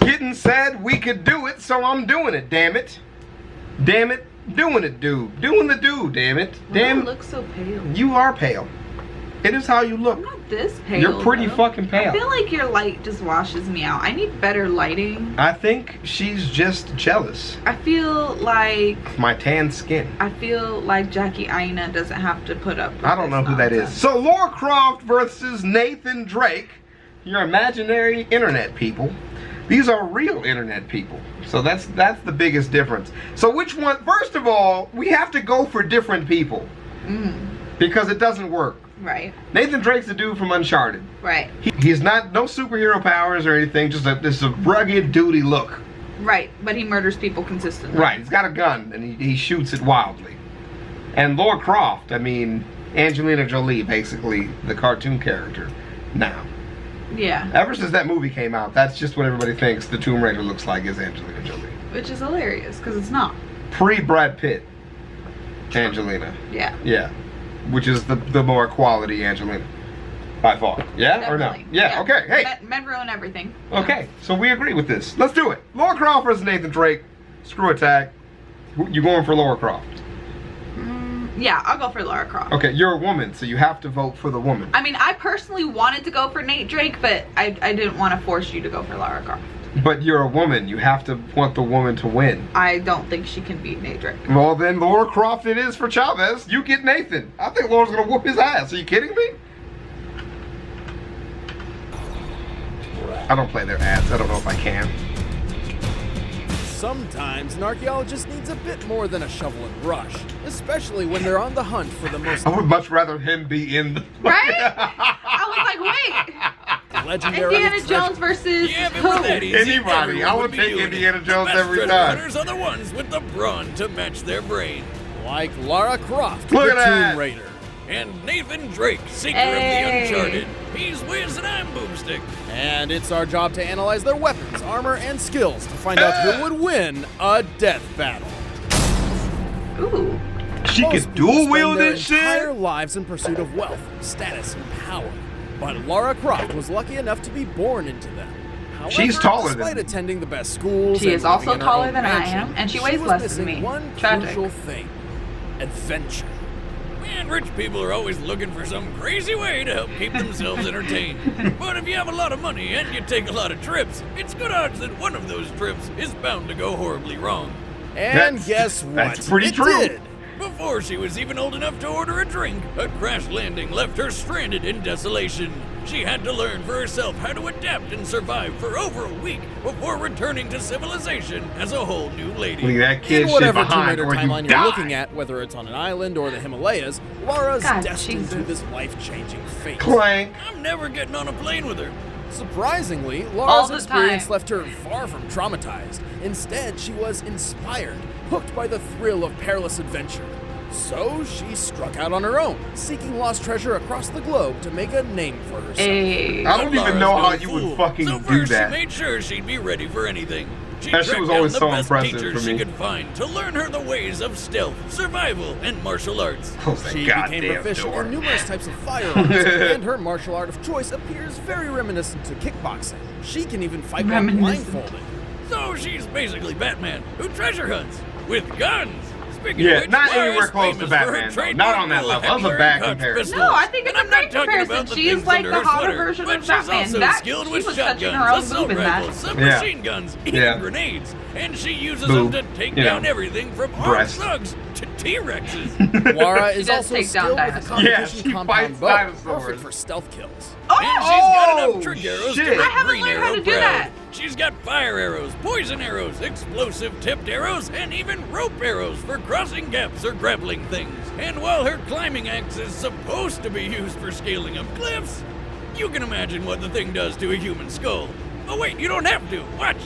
Kitten said we could do it, so I'm doing it, damn it. Damn it, doing it, dude. Doing the do, damn it. Damn. You look so pale. You are pale. It is how you look. I'm not this pale. You're pretty though. fucking pale. I feel like your light just washes me out. I need better lighting. I think she's just jealous. I feel like My tan skin. Jackie Aina doesn't have to put up with I don't know who that is. So Lara Croft versus Nathan Drake. Your imaginary internet people. These are real internet people. So that's the biggest difference. So which one? First of all, we have to go for different people. Because it doesn't work. Right. Nathan Drake's the dude from Uncharted. Right. He's not, no superhero powers or anything, just a rugged duty look. Right, but he murders people consistently. Right, he's got a gun and he shoots it wildly. And Lara Croft, I mean, Angelina Jolie, basically the cartoon character now. Yeah. Ever since that movie came out, that's just what everybody thinks the Tomb Raider looks like is Angelina Jolie. Which is hilarious, because it's not. Pre-Brad Pitt, Angelina. Yeah. Yeah. Which is the more quality Angelina, by far. Yeah Definitely. or no? Yeah, okay, hey. Men ruin everything. Okay, so we agree with this. Let's do it. Lara Croft versus Nathan Drake. Screw attack. You going for Lara Croft? Yeah, I'll go for Lara Croft. Okay, you're a woman, so you have to vote for the woman. I mean, I personally wanted to go for Nate Drake, but I didn't want to force you to go for Lara Croft. But you're a woman. You have to want the woman to win. I don't think she can beat Nate Drake. Well, then Lara Croft it is for Chavez. You get Nathan. I think Laura's going to whoop his ass. Are you kidding me? I don't play their ads. I don't know if I can. Sometimes an archaeologist needs a bit more than a shovel and brush, especially when they're on the hunt for the most... I would much rather him be in the... Right? I was like, wait. legendary Indiana Jones versus who? Anybody. I would take Indiana Jones every time. Hunters are the ones with the brawn to match their brain. Like Lara Croft, Look the at that. Tomb Raider. And Nathan Drake, seeker Hey. of the Uncharted. He's Wiz and I'm Boomstick. And it's our job to analyze their weapons, armor, and skills to find out who would win a death battle. Ooh. She Most could people dual wield spend their this entire shit? lives in pursuit of wealth, status, and power. But Lara Croft was lucky enough to be born into them. However, She's taller than despite me. attending the best schools, She and is also living in her taller own than I mansion, am, and she she weighs was less than missing me. one Tragic. crucial thing: adventure. Man, rich people are always looking for some crazy way to help keep themselves entertained. But if you have a lot of money and you take a lot of trips, it's good odds that one of those trips is bound to go horribly wrong. And guess what? That's pretty It true. did. Before she was even old enough to order a drink, a crash landing left her stranded in desolation. She had to learn for herself how to adapt and survive for over a week before returning to civilization as a whole new lady. Look at that kid In shit whatever Tomb behind Raider or you timeline die. you're looking at, whether it's on an island or the Himalayas, Lara's God, destined to Jesus. this life-changing fate. Clank. I'm never getting on a plane with her. Surprisingly, All Lara's the experience time. left her far from traumatized. Instead, she was inspired, hooked by the thrill of perilous adventure. So she struck out on her own, seeking lost treasure across the globe to make a name for herself. Hey. I don't even Lara's know no how you fool. would fucking so do first that. She made sure she'd be ready for anything. She That shit tracked was down always the so best impressive teachers for she me. could find to learn her the ways of stealth, survival, and martial arts. Close that She goddamn became proficient door. in numerous types of firearms, and her martial art of choice appears very reminiscent to kickboxing. She can even fight while Reminiscent. blindfolded. So she's basically Batman, who treasure hunts with guns. Speaking Yeah, of which, not Lara's anywhere close to famous Batman, for her though. Not on that trademark level. That was a Hitler bad and Koch comparison. pistols. No, I think it's And a I'm not great talking comparison. about the She is things like under the her hotter sweater, version but of she's Batman. also That- skilled she with was touching shotguns, her own assault boob in that. rifles, Yeah. submachine guns, even Yeah. grenades, and she uses Boob. them to take You down know. everything from Breast. armed thugs to T-Rexes. Lara She is does also take down skilled with a dinosaurs. competition Yeah, she compound fights bow, dinosaurs. perfect for stealth kills. And she's got Oh, enough trick arrows shit. to make I haven't Green learned how Arrow to do proud. that. She's got fire arrows, poison arrows, explosive tipped arrows, and even rope arrows for crossing gaps or grappling things. And while her climbing axe is supposed to be used for scaling up cliffs, you can imagine what the thing does to a human skull. Oh wait, you don't have to. Watch.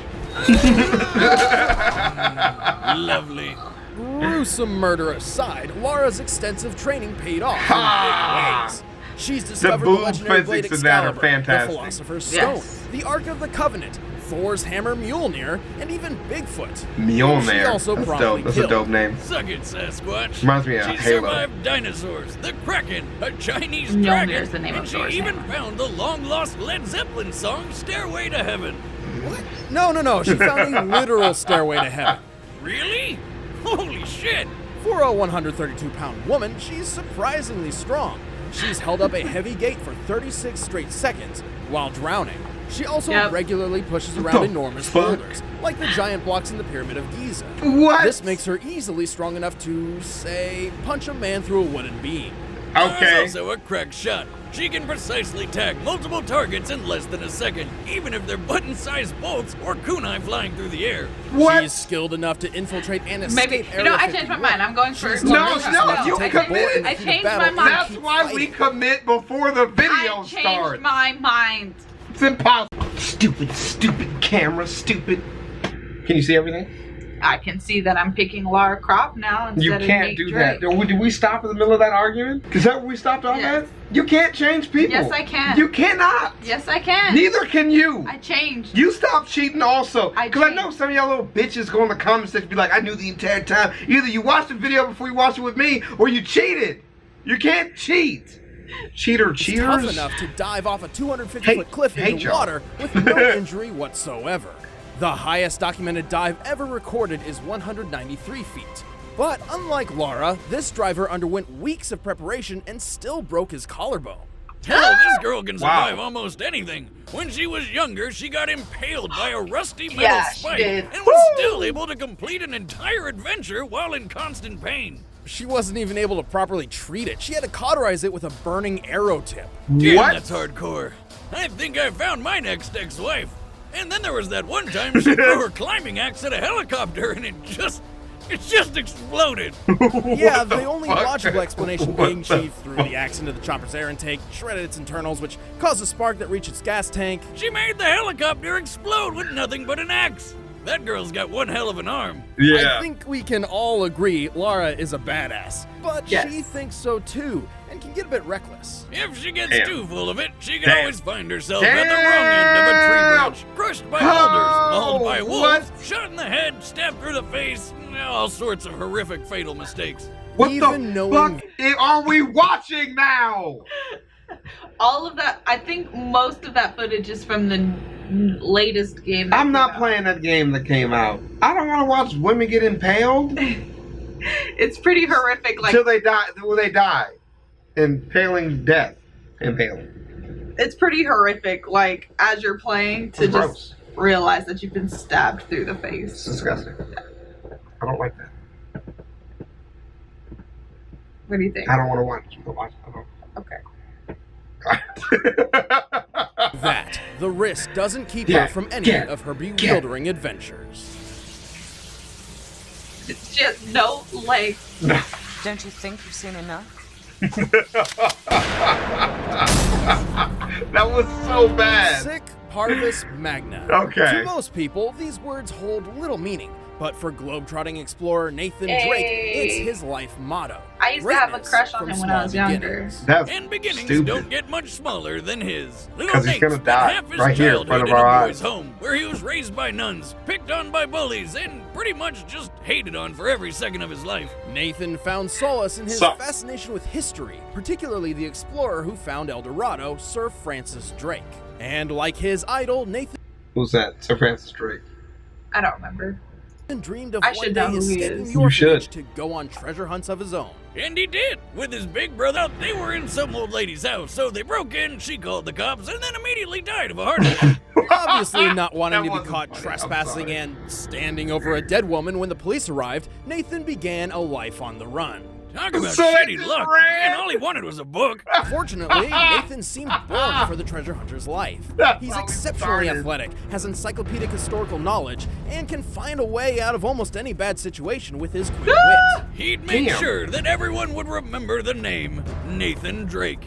Lovely. Gruesome murder aside, Lara's extensive training paid off Ha! in big ways. She's discovered the boob legendary blade physics in that are Excalibur, the fantastic. Philosopher's Stone, Yes. the Ark of the Covenant, Thor's hammer Mjolnir, and even Bigfoot. She Mjolnir. also That's promptly dope. That's a killed. dope name. Suck it, Sasquatch. Reminds me of She Halo. survived dinosaurs, the Kraken, a Chinese Mjolnir dragon, is the name and of she Thor's even hammer. found the long-lost Led Zeppelin song "Stairway to Heaven." What? No. She found a literal stairway to heaven. Really? Holy shit! For a 132-pound woman, she's surprisingly strong. She's held up a heavy gate for 36 straight seconds while drowning. She also regularly pushes around enormous boulders, like the giant blocks in the Pyramid of Giza. What? This makes her easily strong enough to, say, punch a man through a wooden beam. Okay. There's also a crack shot. She can precisely tag multiple targets in less than a second, even if they're button-sized bolts or kunai flying through the air. What? She's skilled enough to infiltrate and escape Maybe. Area I changed my 51. mind. I'm going for No, you committed. I changed my mind. That's why we commit before the video I changed starts. my mind. It's impossible. Stupid camera, stupid. Can you see everything? I can see that I'm picking Lara Croft now instead You of can't Nate do Drake. that. Did we stop in the middle of that argument? Is that where we stopped on Yes. that? You can't change people. Yes, I can. You cannot. Yes, I can. Neither can you. I changed. You stop cheating also. I Because I know changed. some of y'all little bitches go in the comment section and be like, I knew the entire time. Either you watched the video before you watched it with me, or you cheated. You can't cheat. Cheaters. Tough enough to dive off a 250-foot cliff into y'all. water with no injury whatsoever. The highest documented dive ever recorded is 193 feet. But unlike Laura, this driver underwent weeks of preparation and still broke his collarbone. Hell, this girl can survive almost anything. When she was younger, she got impaled by a rusty metal Yeah, she spike did. and was still able to complete an entire adventure while in constant pain. She wasn't even able to properly treat it. She had to cauterize it with a burning arrow tip. Damn, What? that's hardcore. I think I found my next ex-wife. And then there was that one time she threw her climbing axe at a helicopter and it just exploded. Yeah, What the only fuck? logical explanation What being the she threw the axe into the chopper's air intake, shredded its internals, which caused a spark that reached its gas tank. She made the helicopter explode with nothing but an axe. That girl's got one hell of an arm. I think we can all agree Lara is a badass, but Yes. she thinks so too, and can get a bit reckless. If she gets Damn. too full of it, she can Damn. always find herself at the wrong end of a tree branch, crushed by boulders, mauled by wolves, shot in the head, stabbed through the face, all sorts of horrific fatal mistakes. What Even the knowing- fuck are we watching now? All of that, I think most of that footage is from the latest game. that I'm came not out. playing that game that came out. I don't want to watch women get impaled It's pretty horrific. Like, till they die. Till they die, impaling death, impaling. it's pretty horrific. Like, as you're playing, to It's gross. just realize that you've been stabbed through the It's face. disgusting. I don't like that. What do you think? I don't want to watch. I don't. Okay. That, the risk doesn't keep Yeah, her from any yeah, of her bewildering adventures. It's just no legs. No. Don't you think you've seen enough? That was so bad. Sic parvis magna. Okay. To most people, these words hold little meaning, but for globetrotting explorer Nathan Drake, Hey. it's his life motto. I used to have a Greatness crush on from him when I was small younger. beginnings. That's And beginnings stupid. don't get much smaller than his. Little 'Cause he's Nate gonna spent die half his right here in front childhood of in a our boys' eyes. home, where he was raised by nuns, picked on by bullies, and pretty much just hated on for every second of his life. Nathan found solace in his Sucks. fascination with history, particularly the explorer who found El Dorado, Sir Francis Drake. And like his idol, Nathan Who's that? Sir Francis Drake. I don't remember. dreamed of I one should day know who he escaping is. the You orphanage should. to go on treasure hunts of his own. And he did. With his big brother, they were in some old lady's house, so they broke in, she called the cops, and then immediately died of a heart attack. Obviously not wanting That to be wasn't caught funny. I'm trespassing sorry. and standing over a dead woman when the police arrived, Nathan began a life on the run. Talk about So they shitty just luck. ran? And all he wanted was a book. Fortunately, Nathan seemed born for the treasure hunter's life. That's He's how he exceptionally started. athletic, has encyclopedic historical knowledge, and can find a way out of almost any bad situation with his quick wit. He'd make Damn. sure that everyone would remember the name Nathan Drake.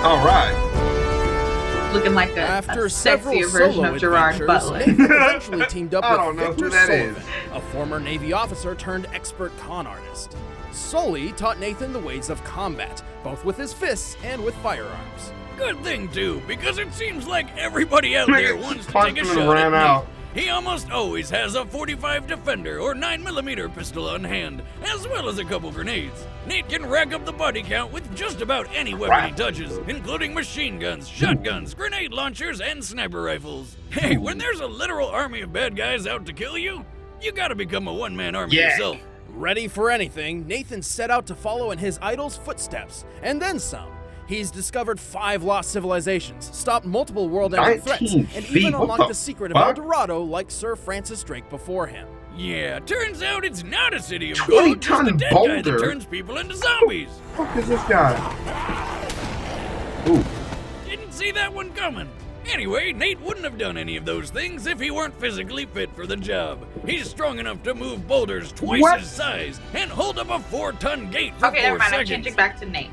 All right. Looking like After a several sexier version solo of Gerard adventures, Butler. Nathan eventually teamed up I don't with know who Victor that Sullivan, is. a former Navy officer turned expert con artist. Sully taught Nathan the ways of combat, both with his fists and with firearms. Good thing, too, because it seems like everybody out there Nigga wants to punched take a him and shot ran at out. me. he almost always has a .45 Defender or 9mm pistol on hand, as well as a couple grenades. Nate can rack up the body count with just about any weapon he touches, including machine guns, shotguns, grenade launchers, and sniper rifles. Hey, when there's a literal army of bad guys out to kill you, you gotta become a one-man army yourself. Ready for anything, Nathan set out to follow in his idol's footsteps, and then some. He's discovered 5 lost civilizations, stopped multiple world-ending threats, and even unlocked the secret of El Dorado like Sir Francis Drake before him. Yeah, turns out it's not a city of gold, just a dead guy that turns people into zombies. What the fuck is this guy? Ooh. Didn't see that one coming. Anyway, Nate wouldn't have done any of those things if he weren't physically fit for the job. He's strong enough to move boulders twice his size and hold up a 4-ton gate for 4 never mind. seconds. I'm changing back to Nate.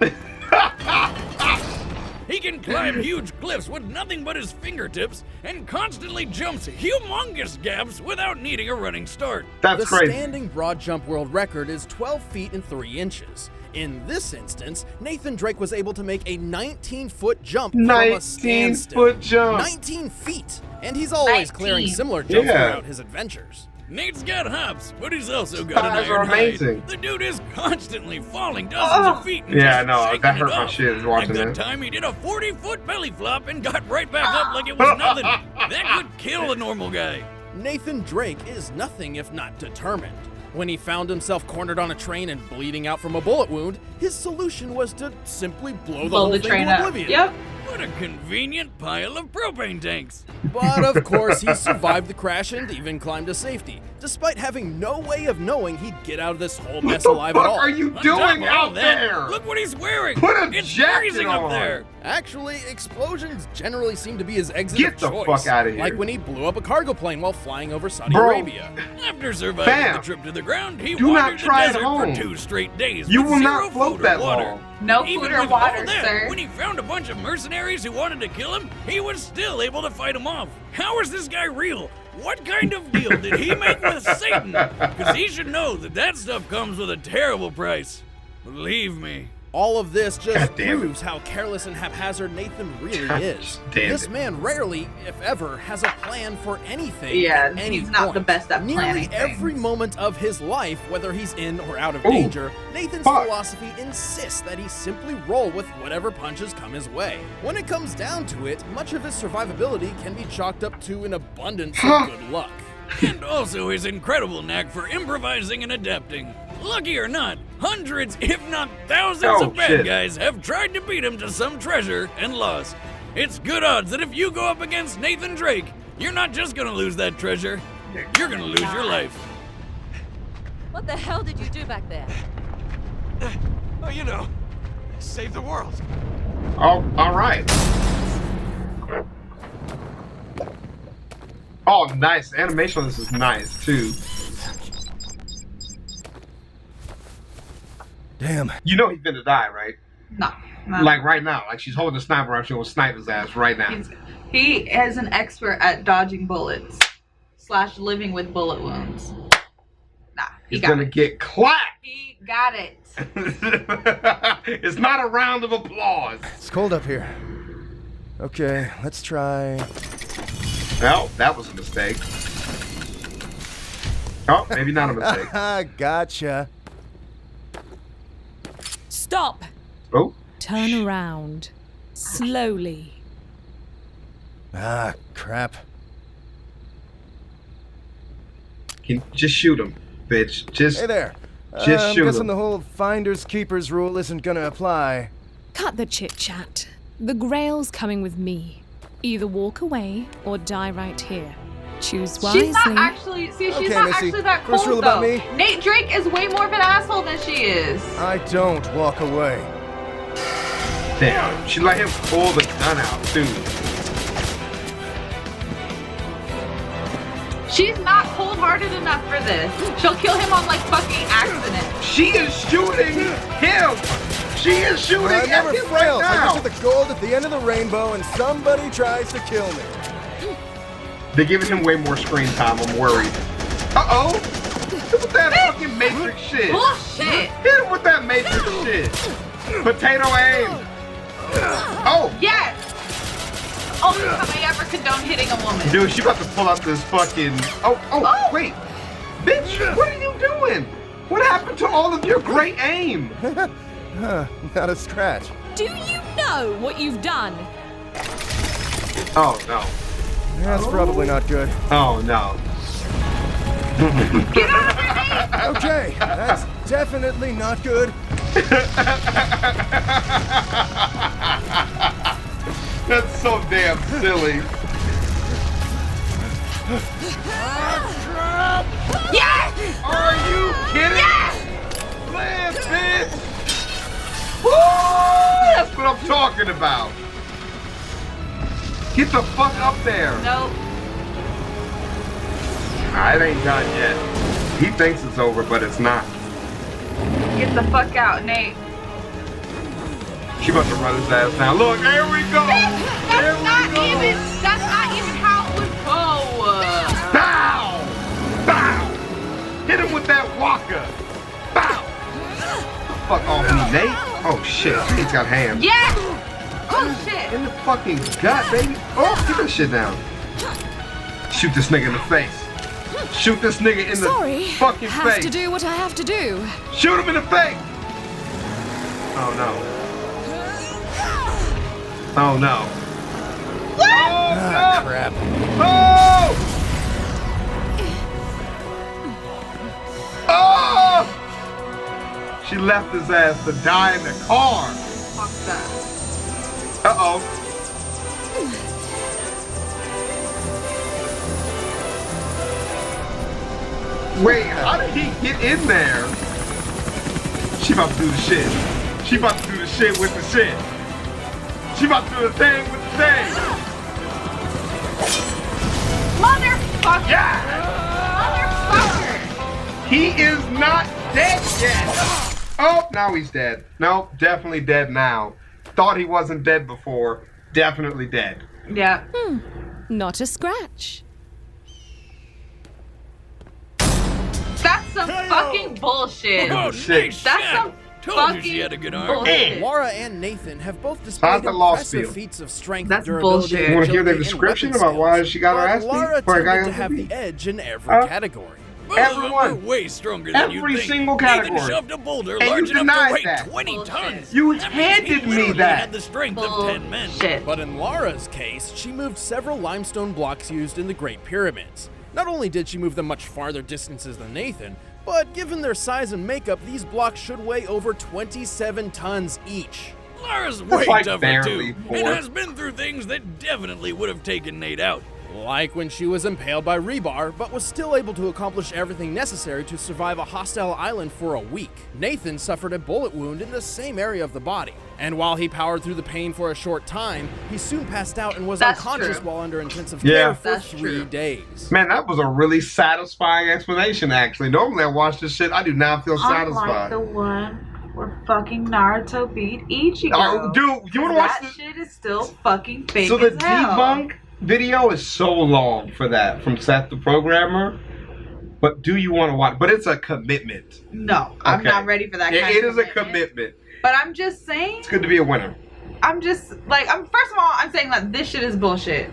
He can climb huge cliffs with nothing but his fingertips and constantly jumps humongous gaps without needing a running start. The standing broad jump world record is 12 feet and 3 inches. In this instance, Nathan Drake was able to make a 19-foot jump from a standstill. 19-foot jump. 19 feet! And he's always clearing similar jumps throughout his adventures. Nate's got hops, but he's also got an Thighs are iron hide. amazing. The dude is constantly falling dozens of feet and Yeah, just no, shaking that it hurt my off. shit watching Like that. the time he did a 40-foot belly flop and got right back up like it was nothing. That could kill a normal guy. Nathan Drake is nothing if not determined. When he found himself cornered on a train and bleeding out from a bullet wound, his solution was to simply blow the whole thing train to up. oblivion. Yep. What a convenient pile of propane tanks. But of course, he survived the crash and even climbed to safety, despite having no way of knowing he'd get out of this whole mess alive at all. What are you On top doing of all out that, there? Look what he's wearing. Put a It's jacket freezing on. up there. Actually, explosions generally seem to be his exit Get of the choice. fuck outta here. Like when he blew up a cargo plane while flying over Saudi Bro. Arabia. After surviving the trip to the ground, he Do not wandered try the it desert home. for 2 straight days. You with will zero not float food or that water. long. No Even food or with water, all that, sir. when he found a bunch of mercenaries who wanted to kill him, he was still able to fight them off. How is this guy real? What kind of deal did he make with Satan? Because he should know that stuff comes with a terrible price. Believe me. All of this just God damn it. proves how careless and haphazard Nathan really is. damn This it. man rarely, if ever, has a plan for anything. Yeah, at any he's not point. the best at Nearly planning every things. moment of his life, whether he's in or out of Ooh, danger, Nathan's fuck. philosophy insists that he simply roll with whatever punches come his way. When it comes down to it, much of his survivability can be chalked up to an abundance of good luck. And also his incredible knack for improvising and adapting. Lucky or not, hundreds, if not thousands of bad guys have tried to beat him to some treasure and lost. It's good odds that if you go up against Nathan Drake, you're not just gonna lose that treasure, you're gonna lose your life. What the hell did you do back there? Oh, you know, save the world. Oh, all right. Oh, nice. The animation on this is nice, too. Damn. You know he's gonna die, right? No. Like right now. Like she's holding a sniper rifle. She will snipe his ass right now. He is an expert at dodging bullets / living with bullet wounds. Nah, He's gonna get clapped. He got it. It's not a round of applause. It's cold up here. Okay, let's try. Well, that was a mistake. Oh, maybe not a mistake. Gotcha. Stop! Oh. Turn around. Slowly. Ah, crap. Just shoot him, bitch. Just. Hey there. Just I'm shoot guessing him. the whole finders keepers rule isn't gonna apply. Cut the chit-chat. The Grail's coming with me. Either walk away or die right here. Choose wisely. She's not actually. See, she's Okay, not Missy, actually that first cold rule though. about me. Nate Drake is way more of an asshole than she is. I don't walk away. Damn. She let him pull the gun out, too. She's not cold-hearted enough for this. She'll kill him on like fucking accident. She is shooting him. She is shooting I at never him fails. right I now. get to the gold at the end of the rainbow and somebody tries to kill me. They're giving him way more screen time. I'm worried. Uh-oh. Hit with that fucking Matrix shit. Bullshit. Hit him with that Matrix shit. Potato aim. Oh. Yes. only time I ever condone hitting a woman. Dude, she about to pull out this fucking... Oh, wait. Bitch, what are you doing? What happened to all of your great aim? Not a scratch. Do you know what you've done? Oh, no. That's probably not good. Oh, no. Get out of here, Nate! Okay, that's definitely not good. That's so damn silly. Yes! Are you kidding? Yes! Man, bitch! Woo! That's what I'm talking about. Get the fuck up there. Nope. Nah, it ain't done yet. He thinks it's over, but it's not. Get the fuck out, Nate. She about to run his ass down. Look, there we go. That's not even how it would go. Bow! Bow! Hit him with that walker. Bow! Fuck off me, Nate. Oh shit, he's got hands. Yes! Oh shit. In the fucking gut, baby. Oh, get that shit down. Shoot this nigga in the face. Shoot this nigga in the fucking have face. to do what I have to do. Shoot him in the face. Oh no. Oh no. What? Oh no. Crap. Oh! Oh! She left his ass to die in the car. Fuck that. Uh-oh. Wait, how did he get in there? She about to do the shit. She about to do the shit with the shit. She about to do the thing with the thing. Motherfucker! Yeah! Motherfucker! He is not dead yet. Oh, now he's dead. No, definitely dead now. Thought he wasn't dead before. Definitely dead. Yeah. Not a scratch. That's some fucking bullshit. Oh, Shit. nice That's shot. some Told you fucking she had a good arm. bullshit. Laura and Nathan have both displayed How's the law impressive field? feats of strength, That's durability, bullshit. You want to hear the agility, and description weapon about why skills. she got her But ass Laura beat? For a guy tended to have beat? the edge in every category. Both of them Everyone. were way stronger than Every you think. single Nathan category. shoved a boulder And large you enough to denied weigh that. 20 Bullshit. tons. You That means he handed me literally that. had the strength of 10 men. Bullshit. But in Laura's case, she moved several limestone blocks used in the Great Pyramids. Not only did she move them much farther distances than Nathan, but given their size and makeup, these blocks should weigh over 27 tons each. Laura's way like tougher barely too, four. and has been through things that definitely would have taken Nate out. Like when she was impaled by rebar, but was still able to accomplish everything necessary to survive a hostile island for a week. Nathan suffered a bullet wound in the same area of the body. And while he powered through the pain for a short time, he soon passed out and was That's unconscious true. while under intensive Yeah. care for That's 3 true. days. Man, that was a really satisfying explanation, actually. Normally I watch this shit, I do not feel satisfied. one where fucking Naruto beat Ichigo. Oh, dude, you wanna watch that this? shit is still fucking fake So the as hell. debunk video is so long for that from Seth the programmer. But do you want to watch? But it's a commitment. No, I'm Okay. not ready for that. It kind of is a commitment. But I'm just saying. It's good to be a winner. I'm just like first of all, I'm saying that this shit is bullshit.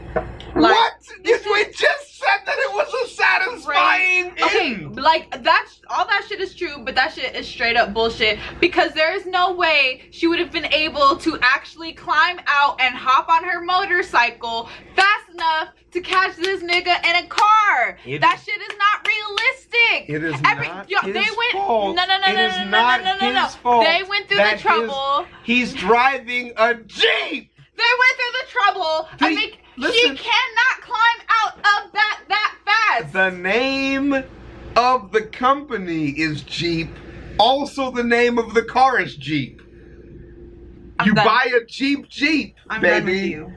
What? We just said that it was a satisfying Okay, end. like that's all that shit is true, but that shit is straight up bullshit because there is no way she would have been able to actually climb out and hop on her motorcycle fast enough to catch this nigga in a car. That shit is not realistic. It is not they his went fault. no. It is not his fault. They went through the trouble. He's driving a Jeep. They went through the trouble. I mean, she cannot climb out of that fast. The name of the company is Jeep. Also, the name of the car is Jeep. You buy a Jeep, I'm baby. done with you.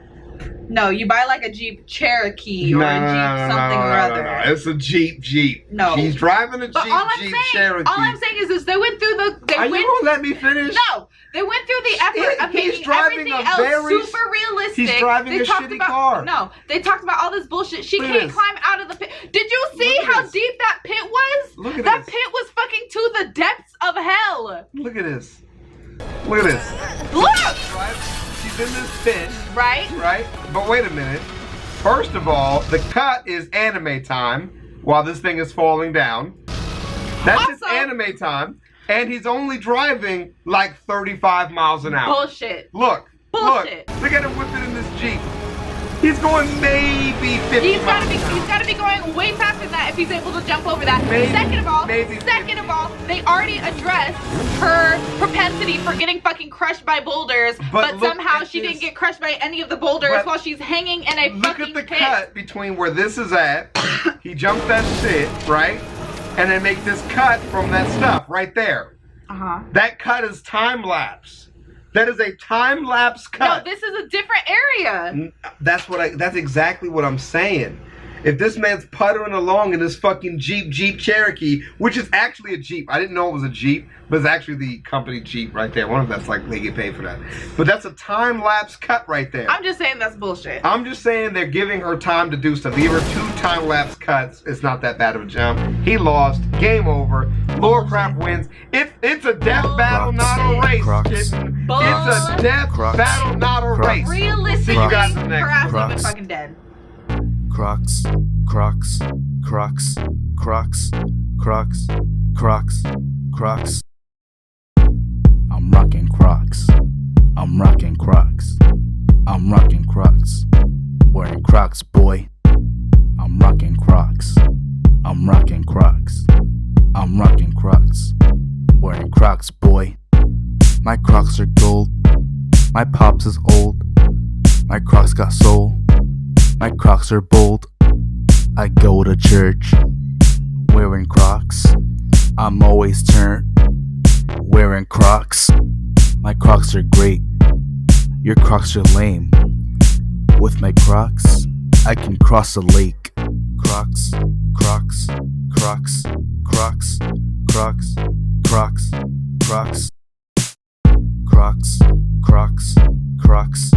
No, you buy like a Jeep Cherokee or a Jeep something or other. No. It's a Jeep. No. She's driving a But Jeep, all I'm Jeep saying, Cherokee. all I'm saying is this: they went through the. Are you gonna let me finish? No, they went through the effort of He's making driving everything a else very- super realistic. he's driving They a talked shitty about, car. No, they talked about all this bullshit. She Look at can't this. climb out of the pit. Did you see Look at how this. deep that pit was? Look at that this. pit was fucking to the depths of hell. Look at this. Look at this. Look! she's in this pit. Right? Right? But wait a minute. First of all, the cut is anime time while this thing is falling down. That's just Also- anime time. And he's only driving like 35 miles an hour. Bullshit. Look. Bullshit. Look at him whipping in this Jeep. He's going maybe 50 He's miles gotta be going way faster than that if he's able to jump over that. Maybe- second of all, maybe 50. they already addressed her propensity for getting fucking crushed by boulders, but look somehow at she this. didn't get crushed by any of the boulders But while she's hanging in a Look fucking at the pit. cut between where this is at. He jumped that shit, right? And then make this cut from that stuff right there. Uh-huh. That cut is time lapse. That is a time lapse No, cut. this is a different area. That's exactly what I'm saying. If this man's puttering along in this fucking Jeep Cherokee, which is actually a Jeep. I didn't know it was a Jeep, but it's actually the company Jeep right there. One of that's like they get paid for that. But that's a time lapse cut right there. I'm just saying that's bullshit. I'm just saying they're giving her time to do stuff. Give her 2 time lapse cuts. It's not that bad of a jump. He lost. Game over. Lorecraft wins. It's a death battle, not a race. Kitten. It's a death battle, not a race. Realistically, See you guys in the her next ass one. would have been fucking dead. Crocs, Crocs, Crocs, Crocs, Crocs, Crocs, Crocs. I'm rocking Crocs. I'm rocking Crocs. I'm rocking Crocs. Wearing Crocs, boy. I'm rocking Crocs. I'm rocking Crocs. I'm rocking Crocs. Wearing Crocs, boy. My Crocs are gold. My pops is old. My Crocs got soul. My Crocs are bold. I go to church wearing Crocs. I'm always turned wearing Crocs. My Crocs are great. Your Crocs are lame. With my Crocs, I can cross a lake. Crocs, Crocs, Crocs, Crocs, Crocs, Crocs, Crocs, Crocs, Crocs, Crocs.